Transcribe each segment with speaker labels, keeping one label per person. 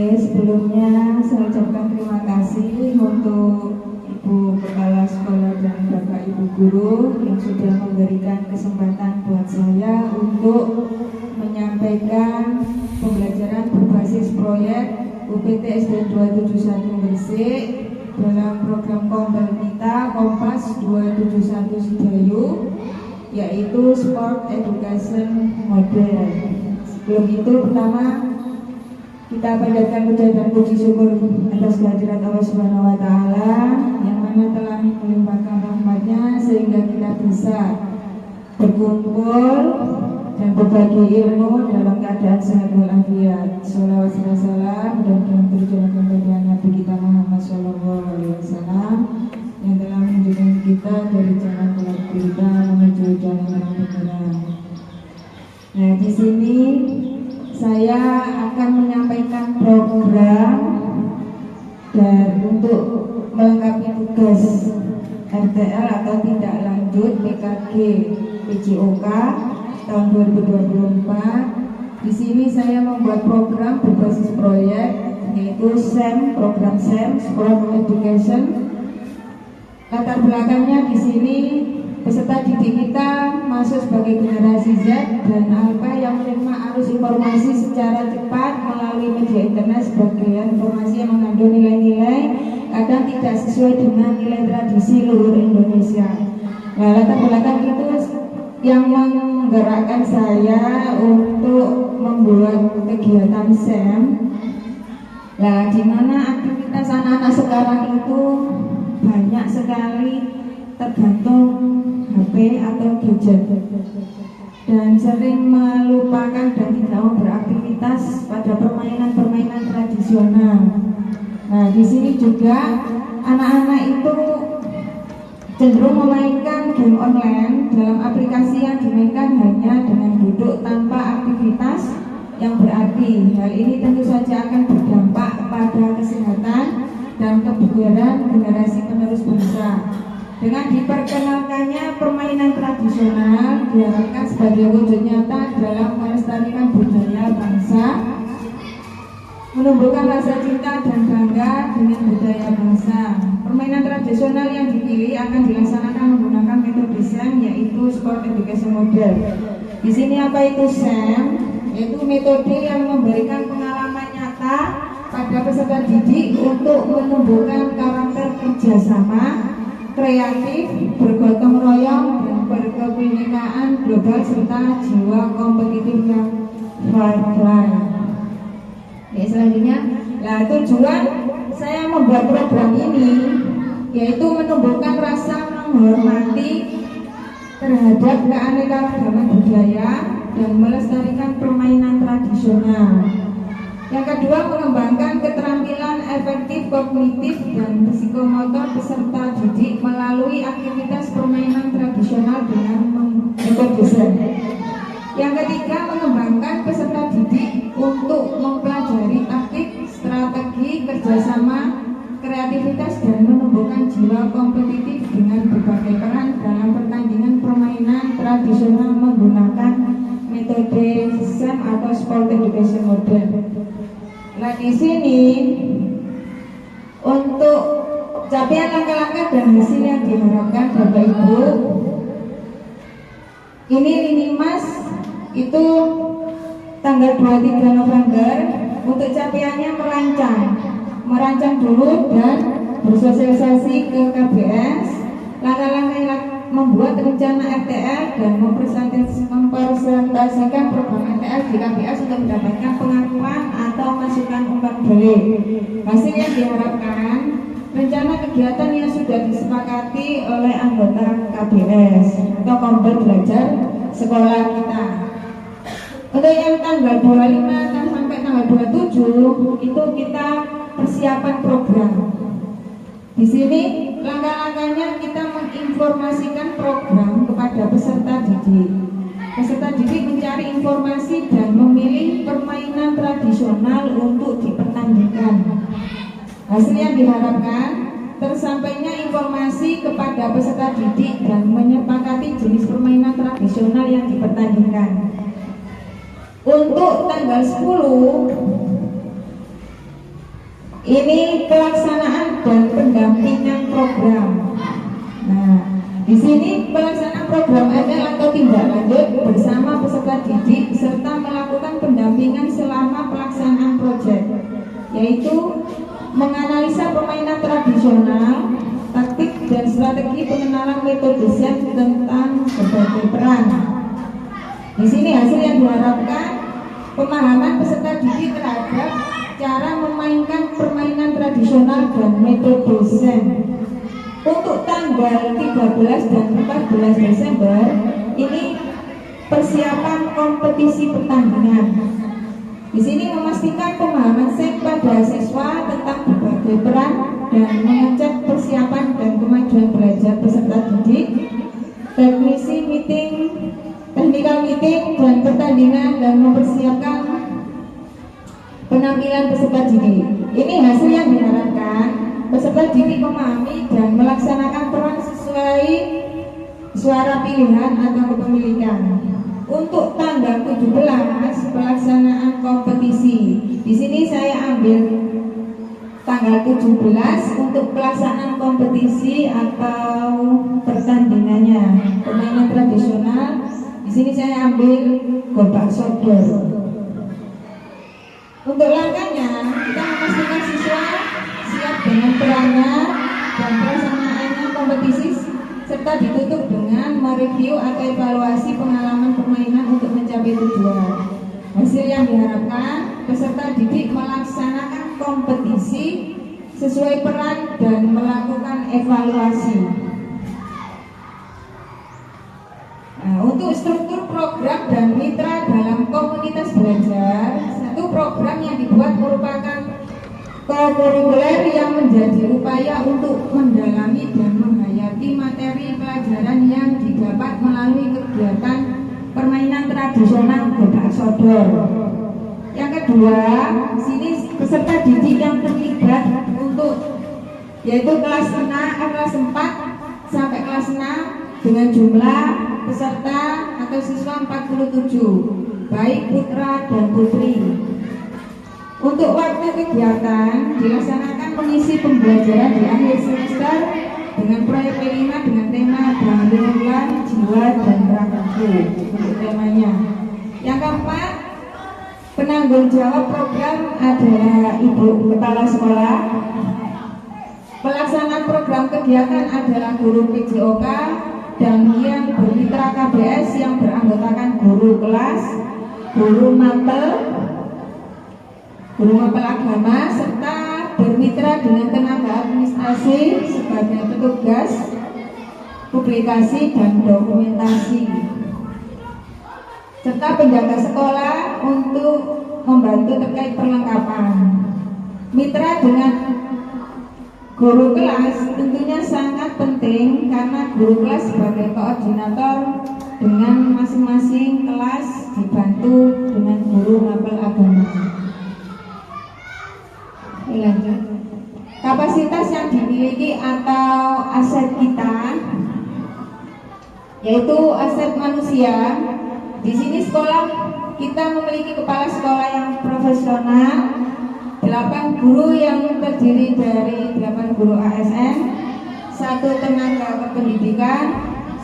Speaker 1: Sebelumnya saya ucapkan terima kasih untuk Ibu Kepala Sekolah dan Bapak Ibu Guru yang sudah memberikan kesempatan buat saya untuk menyampaikan pembelajaran berbasis proyek UPT SD 271 Gresik dalam program Kompelmita Kompas 271 Sidayu, yaitu Sport Education Model. Sebelum itu, pertama kita panjatkan puja dan puji syukur atas kehadirat Allah Subhanahu wa Ta'ala yang mana telah melimpahkan rahmatnya sehingga kita bisa berkumpul dan berbagi ilmu dalam keadaan sehat walafiat. Sholawat serta salam dan tercurahkan kepada Nabi kita Muhammad Sallallahu Alaihi Wasallam yang telah menunjukkan kita dari jalan gelap kita menuju jalan yang benar. Nah, di sini saya akan menyampaikan program dan untuk melengkapi tugas RTL atau tindak lanjut PKG PJOK tahun 2024. Di sini saya membuat program berbasis proyek yaitu SEM, program SEM, Sport Education. Latar belakangnya di sini peserta didik kita masuk sebagai generasi Z dan alpha yang menerima arus informasi secara cepat melalui media internet sebagai informasi yang mengandung nilai-nilai kadang tidak sesuai dengan nilai tradisi luhur Indonesia. Nah, latar belakang itu yang menggerakkan saya untuk membuat kegiatan SEM. Nah, di mana aktivitas anak-anak sekarang itu banyak sekali tergantung HP atau gadget dan sering melupakan dan tidak mau beraktivitas pada permainan-permainan tradisional. Nah, di sini juga anak-anak itu cenderung memainkan game online dalam aplikasi yang dimainkan hanya dengan duduk tanpa aktivitas yang berarti. Hal ini tentu saja akan berdampak pada kesehatan dan kebugaran generasi penerus bangsa. Dengan diperkenalkannya permainan tradisional diharapkan sebagai wujud nyata dalam melestarikan budaya bangsa, menumbuhkan rasa cinta dan bangga dengan budaya bangsa. Permainan tradisional yang dipilih akan dilaksanakan menggunakan metode SEM, yaitu Sport Education Model. Di sini apa itu SEM? Yaitu metode yang memberikan pengalaman nyata pada peserta didik untuk menumbuhkan karakter kerjasama, kreatif, bergotong royong, dan berkebinekaan global serta jiwa kompetitif yang fair play. Selanjutnya, tujuan saya membuat program ini yaitu menumbuhkan rasa menghormati terhadap keanekaragaman budaya dan melestarikan permainan tradisional. Yang kedua, mengembangkan keterampilan efektif kognitif dan psikomotor peserta didik melalui aktivitas permainan tradisional dengan metode SEM. Yang ketiga, mengembangkan peserta didik untuk mempelajari taktik, strategi, kerjasama, kreativitas, dan menumbuhkan jiwa kompetitif dengan berbagai peran dalam pertandingan permainan tradisional menggunakan metode SEM atau Sport Education Model. Nah, di sini untuk capaian langkah-langkah dan hasil yang diharapkan Bapak Ibu, ini Lini Mas itu tanggal 23 November. Untuk capaiannya merancang dulu dan bersosialisasi ke KBS, langkah-langkah yang membuat rencana RTL dan mempresentasikan program RTL di KBS untuk mendapatkan pengakuan atau masukan umpan balik. Hasil yang diharapkan, rencana kegiatan yang sudah disepakati oleh anggota KBS atau Komber Belajar sekolah kita. Untuk yang tanggal 25 sampai tanggal 27 itu kita persiapan program. Di sini langkah-langkahnya kita menginformasikan program kepada peserta didik. Peserta didik mencari informasi dan memilih permainan tradisional untuk dipertandingkan. Hasil yang diharapkan, tersampainya informasi kepada peserta didik dan menyepakati jenis permainan tradisional yang dipertandingkan. Untuk tanggal 10 Ini pelaksanaan dan pendampingan program. Nah, di sini pelaksanaan program ADL atau tindak lanjut bersama peserta didik serta melakukan pendampingan selama pelaksanaan proyek, yaitu menganalisa permainan tradisional, taktik dan strategi pengenalan metode Zen tentang berbagai peran. Di sini hasil yang diharapkan pemahaman peserta didik terhadap cara memainkan permainan tradisional dan metode Zen. Untuk tanggal 13 dan 14 Desember ini persiapan kompetisi pertandingan. Di sini memastikan pemahaman Zen pada siswa tentang berbagai peran dan mengecek persiapan dan kemajuan belajar peserta didik, technical meeting dan pertandingan, dan mempersiapkan penampilan peserta didik. Ini hasil yang diharapkan peserta didik memahami dan melaksanakan peran sesuai suara pilihan atau kepemilikan. Untuk tanggal 17 pelaksanaan kompetisi. Di sini saya ambil tanggal 17 untuk pelaksanaan kompetisi atau pertandingannya. Permainan tradisional. Di sini saya ambil gobak sodor. Untuk langkahnya, kita memastikan siswa siap dengan perannya dan pelaksanaannya kompetisi, serta ditutup dengan mereview atau evaluasi pengalaman permainan untuk mencapai tujuan. Hasil yang diharapkan peserta didik melaksanakan kompetisi sesuai peran dan melakukan evaluasi. Nah, untuk struktur program dan mitra dalam komunitas belajar, satu program yang dibuat merupakan kurikuler yang menjadi upaya untuk mendalami dan menghayati materi pelajaran yang didapat melalui kegiatan permainan tradisional gobak sodor. Yang kedua, sini peserta didik yang terlibat yaitu kelas 4 sampai kelas 6 dengan jumlah peserta atau siswa 47, baik putra dan putri. Untuk waktu kegiatan dilaksanakan mengisi pembelajaran di akhir semester dengan proyek P5 dengan tema Bangunan Jiwa dan Ragaku untuk temanya. Yang keempat, penanggung jawab program adalah Ibu Kepala Sekolah. Pelaksanaan program kegiatan adalah guru PJOK dan yang bermitra KBS yang beranggotakan guru kelas, guru mapel agama, serta bermitra dengan tenaga administrasi sebagai petugas publikasi dan dokumentasi, serta penjaga sekolah untuk membantu terkait perlengkapan. Mitra dengan guru kelas tentunya sangat penting karena guru kelas sebagai koordinator dengan masing-masing kelas dibantu dengan guru mapel agama. Kapasitas yang dimiliki atau aset kita yaitu aset manusia. Di sini sekolah kita memiliki kepala sekolah yang profesional, 8 guru yang terdiri dari 8 guru ASN, 1 tenaga kependidikan,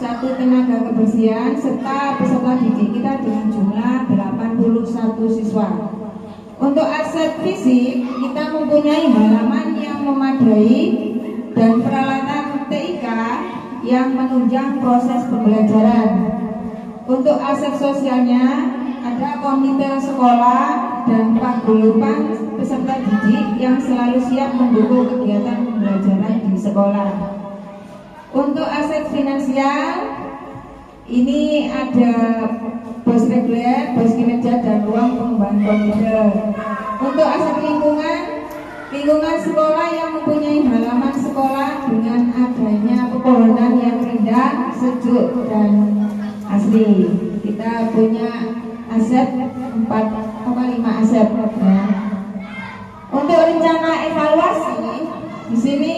Speaker 1: 1 tenaga kebersihan, serta peserta didik kita dengan jumlah 81 siswa. Untuk aset fisik, kita mempunyai halaman yang memadai dan peralatan TIK yang menunjang proses pembelajaran. Untuk aset sosialnya, ada komite sekolah dan paguyuban peserta didik yang selalu siap mendukung kegiatan pembelajaran di sekolah. Untuk aset finansial, ini ada bos reguler, bos kinerja, dan ruang pengembangan komputer. Untuk aset lingkungan sekolah yang mempunyai halaman sekolah dengan adanya pepohonan yang indah, sejuk, dan asli. Kita punya aset 4,5 aset. Untuk rencana evaluasi, di sini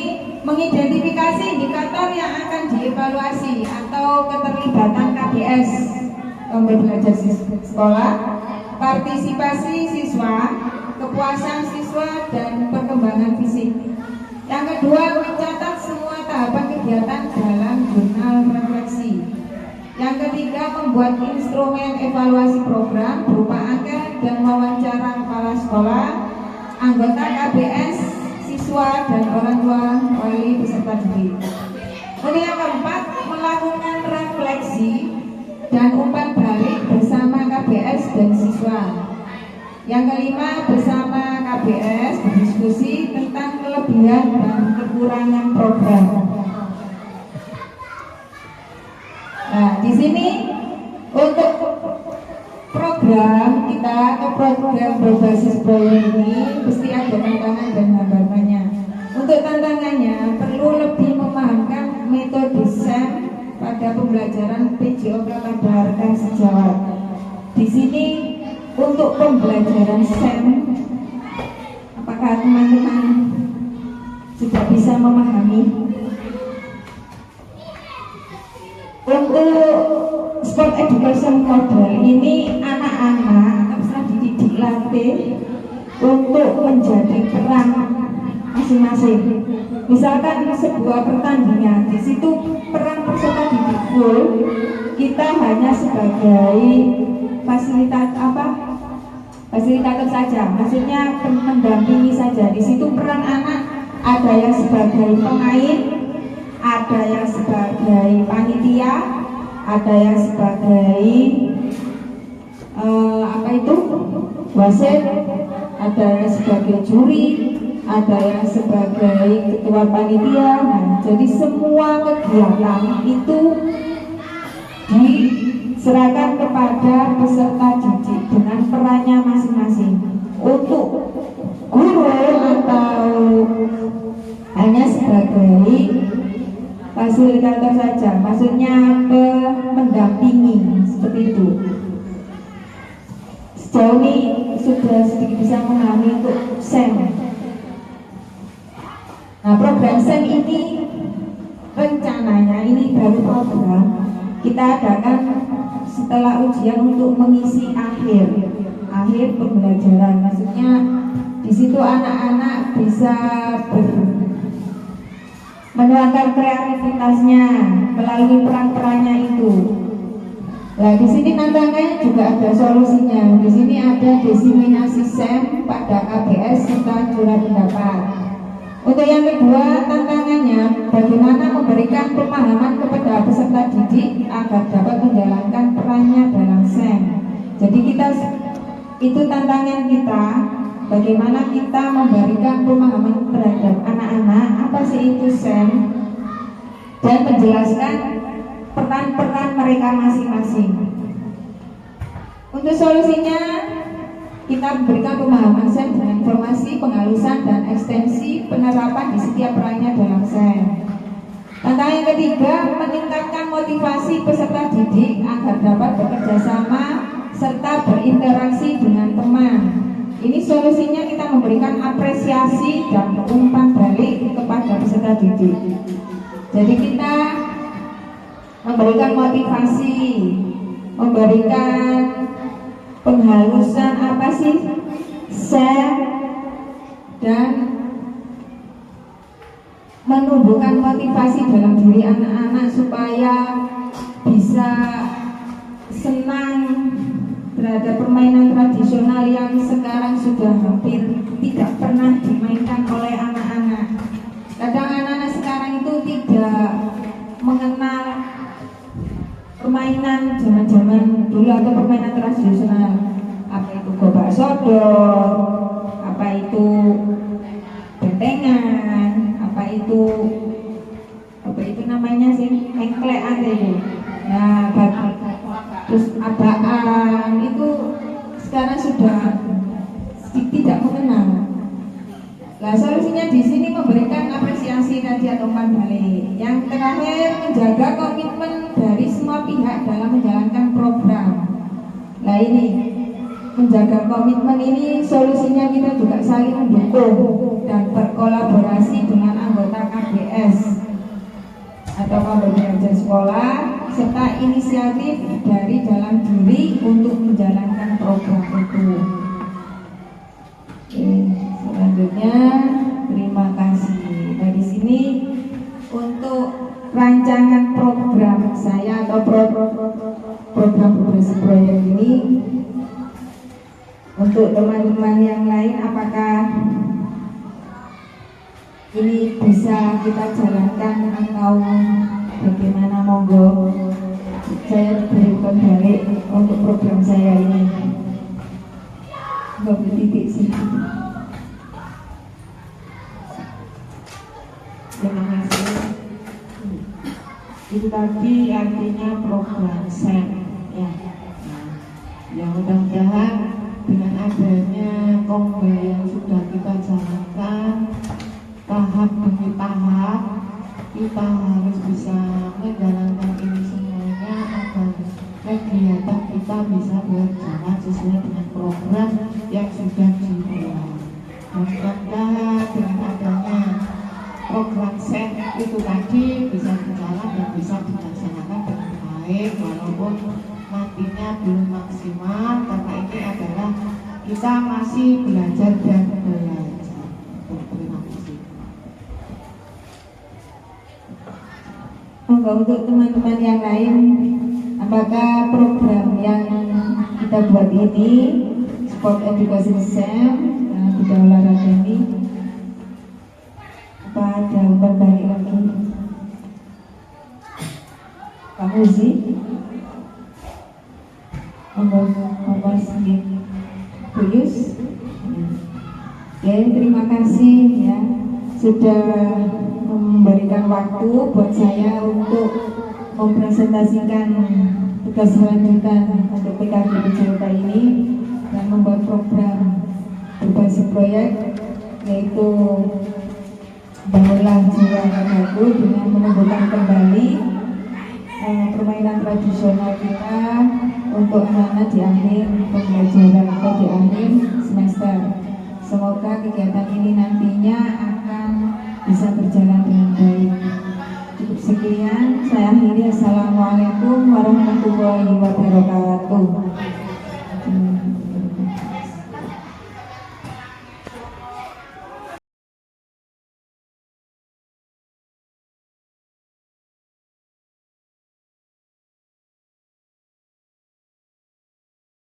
Speaker 1: mengidentifikasi indikator yang akan dievaluasi atau keterlibatan KBS pembelajar sekolah, partisipasi siswa, kepuasan siswa, dan perkembangan fisik. Yang kedua, mencatat semua tahapan kegiatan dalam jurnal refleksi. Yang ketiga, membuat instrumen evaluasi program berupa angket dan wawancara kepala sekolah, anggota KBS, siswa, dan orang tua wali peserta didik. Kemudian yang keempat, melakukan refleksi dan umpan balik bersama KBS dan siswa. Yang kelima, bersama KBS berdiskusi tentang kelebihan dan kekurangan program. Nah, di sini untuk program kita atau program berbasis bola ini mesti ada tantangan dan hambatannya. Untuk tantangannya perlu lebih memahamkan metode SEM pada pembelajaran PJO Prapadharkan Sejawat. Di sini untuk pembelajaran SEM, apakah teman-teman sudah bisa memahami? Untuk sport education model ini anak-anak harus dilatih untuk menjadi peran masing-masing. Misalkan sebuah pertandingan, di situ peran peserta didik full, kita hanya sebagai fasilitator saja, maksudnya mendampingi saja. Di situ peran anak ada yang sebagai pemain, ada yang sebagai panitia, ada yang sebagai wasit, ada yang sebagai juri, ada yang sebagai ketua panitia. Nah, jadi semua kegiatan itu diserahkan kepada peserta didik dengan perannya masing-masing. Untuk guru atau hanya sebagai fasilitator saja, maksudnya mendampingi, seperti itu. Sejauh ini sudah sedikit bisa memahami untuk SEM. Nah, program SEM ini rencananya ini baru program kita adakan setelah ujian untuk mengisi akhir pembelajaran. Maksudnya di situ anak-anak bisa menuangkan kreativitasnya melalui peran-perannya itu. Nah, di sini tantangannya juga ada solusinya. Di sini ada diseminasi SEM pada KBS serta curah pendapat. Untuk yang kedua, tantangannya bagaimana memberikan pemahaman kepada peserta didik agar dapat menjalankan perannya dalam SEM. Jadi itu tantangan kita, bagaimana kita memberikan pemahaman terhadap anak-anak apa sih itu SEM dan menjelaskan peran-peran mereka masing-masing. Untuk solusinya, kita memberikan pemahaman SEM dengan informasi, penghalusan, dan ekstensi penerapan di setiap perannya dalam SEM. Tantangan yang ketiga, meningkatkan motivasi peserta didik agar dapat bekerja sama serta berinteraksi dengan teman. Ini solusinya kita memberikan apresiasi dan umpan balik kepada peserta didik. Jadi kita memberikan motivasi, memberikan penghalusan apa sih SEM, dan menumbuhkan motivasi dalam diri anak-anak supaya bisa senang terhadap permainan tradisional yang sekarang sudah hampir tidak pernah dimainkan oleh anak-anak. Kadang anak-anak sekarang itu tidak mengenal permainan zaman-zaman dulu atau permainan tradisional. Apa itu gobak sodor, apa itu bentengan, apa itu namanya sih engklek ada itu. Nah, terus abaan itu sekarang sudah tidak mengenal. Nah, solusinya di sini memberikan apresiasi tadi atau umpan balik. Yang terakhir, menjaga komitmen dari semua pihak dalam menjalankan program. Nah, ini menjaga komitmen ini solusinya kita juga saling mendukung dan berkolaborasi dengan anggota KBS atau pembelajaran sekolah serta inisiatif dari dalam diri untuk menjalankan program itu. Oke, selanjutnya untuk rancangan program saya atau program progresi proyek ini. Untuk teman-teman yang lain, apakah ini bisa kita jalankan atau bagaimana? Monggo saya berikan balik untuk program saya ini. Nggak bertitik sih. Terima kasih. Itu tadi artinya program SEM ya. Yang mudah-mudahan dengan adanya Kongga yang sudah kita jalankan tahap demi tahap, kita harus bisa menjalankan ini semuanya agar kegiatan kita bisa berjalan sesuai dengan program yang sudah dibuat. Mudah-mudahan dengan adanya program SEM itu tadi bisa berjalan dan bisa dilaksanakan dengan baik, walaupun nantinya belum maksimal karena ini adalah kita masih belajar dan belajar. Terima kasih. Untuk teman-teman yang lain, apakah program yang kita buat ini Sport Education SEM tidak olahraga ini apa ada umpan balik lagi? Kamu sih? Nomor sedikit Buyus. Ya, terima kasih ya sudah memberikan waktu buat saya untuk mempresentasikan tugas lanjutan untuk PKB Jakarta ini dan membuat program berbasis proyek, yaitu bangunlah jiwa ragaku dengan menumbuhkan kembali permainan tradisional kita untuk anak-anak di akhir pembelajaran atau di akhir semester. Semoga kegiatan ini nantinya akan bisa berjalan dengan baik. Cukup sekian, saya akhiri. Assalamualaikum warahmatullahi wabarakatuh.